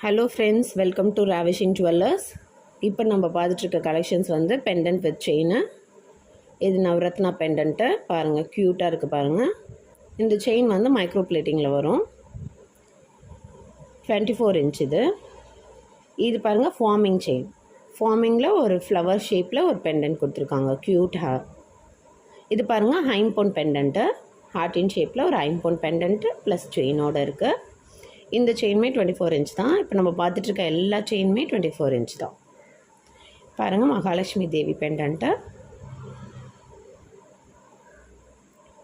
Hello friends, welcome to Ravishing Jewellers. இப்போ நம்ம பார்த்துட்ருக்க கலெக்ஷன்ஸ் வந்து பெண்டன்ட் வித் செயின். இது நவரத்னா பெண்டன்ட்டு பாருங்கள், க்யூட்டாக இருக்குது பாருங்கள். இந்த செயின் வந்து மைக்ரோ பிளேட்டிங்கில் வரும். 24 இன்ச் இது பாருங்கள், ஃபார்மிங் செயின். ஃபார்மிங்கில் ஒரு ஃப்ளவர் ஷேப்பில் ஒரு பெண்டன்ட் கொடுத்துருக்காங்க, க்யூட் ஹேர். இது பாருங்கள், ஐம்பொன் பெண்டன்ட்டு, ஹார்ட்டின் ஷேப்பில் ஒரு ஐம்பொன் பெண்டன்ட்டு ப்ளஸ் செயினோடு இருக்குது. இந்த செயினுமே 24 இன்ச் தான். இப்போ நம்ம பார்த்துட்ருக்க எல்லா செயினுமே 24 இன்ச் தான். பாருங்கள், மகாலட்சுமி தேவி பெண்டன்ட்டு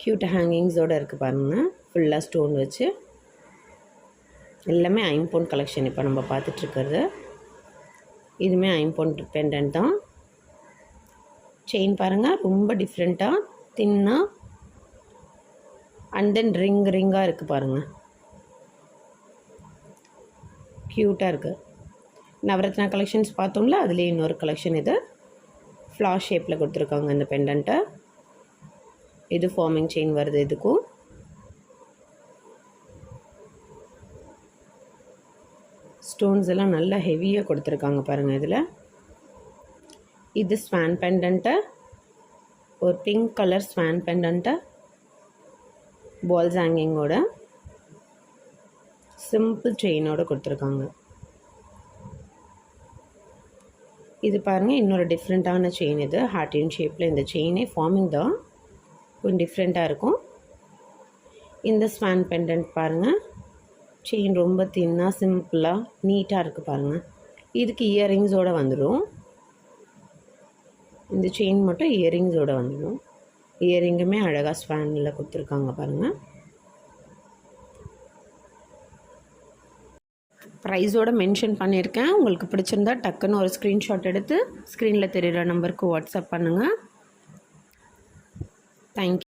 க்யூட் ஹேங்கிங்ஸோடு இருக்குது பாருங்கள். ஃபுல்லாக ஸ்டோன் வச்சு எல்லாமே ஐம்பொன் கலெக்ஷன். இப்போ நம்ம பார்த்துட்ருக்கிறது இதுவுமே ஐம்பொன் பெண்டன்ட் தான். செயின் பாருங்கள், ரொம்ப டிஃப்ரெண்ட்டாக தின்னாக அண்ட் தென் ரிங்காக இருக்குது பாருங்கள், க்யூட்டாக இருக்குது. நவரத்னா கலெக்ஷன்ஸ் பார்த்தோம்ல, அதுலேயே இன்னொரு கலெக்ஷன். இது ஃப்ளார் ஷேப்பில் கொடுத்துருக்காங்க இந்த பெண்டன்ட்டை. இது ஃபார்மிங் செயின் வருது. இதுக்கும் ஸ்டோன்ஸ் எல்லாம் நல்லா ஹெவியாக கொடுத்துருக்காங்க பாருங்கள். இதில் இது ஸ்வான் பெண்டன்ட்டை, ஒரு பிங்க் கலர் ஸ்வான் பெண்டன்ட்டை பால்ஸ் ஹேங்கிங்கோட சிம்பிள் செயினோடு கொடுத்துருக்காங்க. இது பாருங்கள், இன்னொரு டிஃப்ரெண்ட்டான செயின். இது ஹார்ட்டின் ஷேப்பில். இந்த செயினே ஃபார்மிங் தான், கொஞ்சம் டிஃப்ரெண்ட்டாக இருக்கும். இந்த ஸ்வான் பெண்டன்ட் பாருங்கள், செயின் ரொம்ப தின்னாக சிம்பிளாக நீட்டாக இருக்குது பாருங்கள். இதுக்கு இயரிங்ஸோடு வந்துடும். இந்த செயின் மட்டும் இயரிங்ஸோடு வந்துடும். இயரிங்குமே அழகாக ஸ்வானில் கொடுத்துருக்காங்க பாருங்கள். ப்ரைஸோடு மென்ஷன் பண்ணியிருக்கேன். உங்களுக்கு பிடிச்சிருந்தா டக்குன்னு ஒரு ஸ்க்ரீன்ஷாட் எடுத்து ஸ்க்ரீனில் தெரிகிற நம்பருக்கு வாட்ஸ்அப் பண்ணுங்கள். தேங்க்யூ.